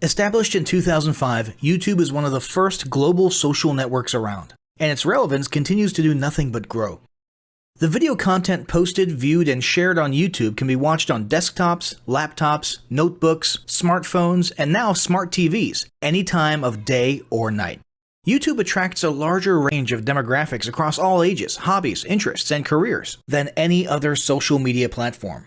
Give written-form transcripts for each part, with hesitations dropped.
Established in 2005, YouTube is one of the first global social networks around, and its relevance continues to do nothing but grow. The video content posted, viewed, and shared on YouTube can be watched on desktops, laptops, notebooks, smartphones, and now smart TVs, any time of day or night. YouTube attracts a larger range of demographics across all ages, hobbies, interests, and careers than any other social media platform.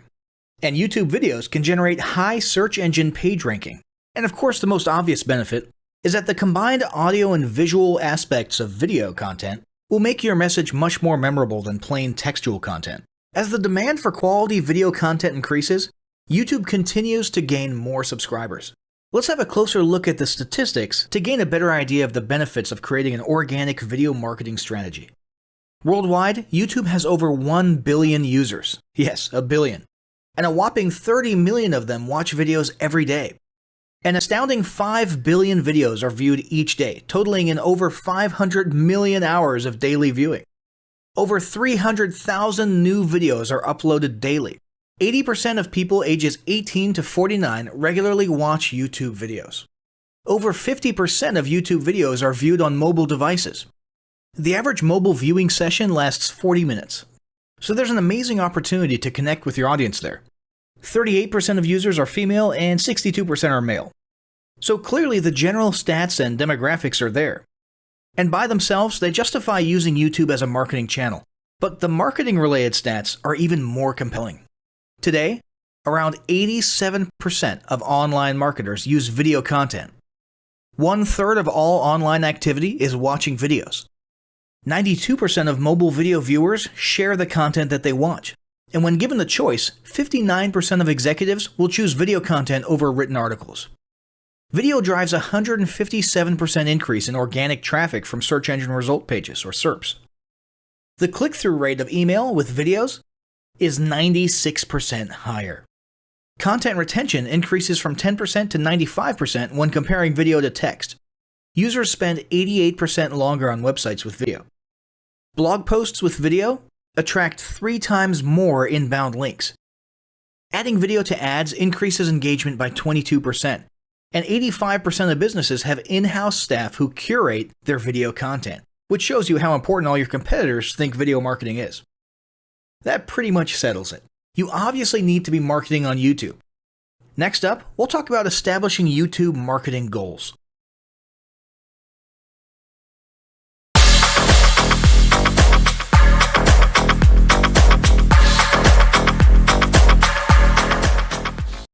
And YouTube videos can generate high search engine page ranking. And of course, the most obvious benefit is that the combined audio and visual aspects of video content will make your message much more memorable than plain textual content. As the demand for quality video content increases, YouTube continues to gain more subscribers. Let's have a closer look at the statistics to gain a better idea of the benefits of creating an organic video marketing strategy. Worldwide, YouTube has over 1 billion users. Yes, a billion. And a whopping 30 million of them watch videos every day. An astounding 5 billion videos are viewed each day, totaling in over 500 million hours of daily viewing. Over 300,000 new videos are uploaded daily. 80% of people ages 18 to 49 regularly watch YouTube videos. Over 50% of YouTube videos are viewed on mobile devices. The average mobile viewing session lasts 40 minutes. So there's an amazing opportunity to connect with your audience there. 38% of users are female and 62% are male. So clearly the general stats and demographics are there. And by themselves, they justify using YouTube as a marketing channel. But the marketing-related stats are even more compelling. Today, around 87% of online marketers use video content. 1/3 of all online activity is watching videos. 92% of mobile video viewers share the content that they watch. And when given the choice, 59% of executives will choose video content over written articles. Video drives a 157% increase in organic traffic from search engine result pages, or SERPs. The click-through rate of email with videos is 96% higher. Content retention increases from 10% to 95% when comparing video to text. Users spend 88% longer on websites with video. Blog posts with video attract 3 times more inbound links. Adding video to ads increases engagement by 22%, and 85% of businesses have in-house staff who curate their video content, which shows you how important all your competitors think video marketing is. That pretty much settles it. You obviously need to be marketing on YouTube. Next up, we'll talk about establishing YouTube marketing goals.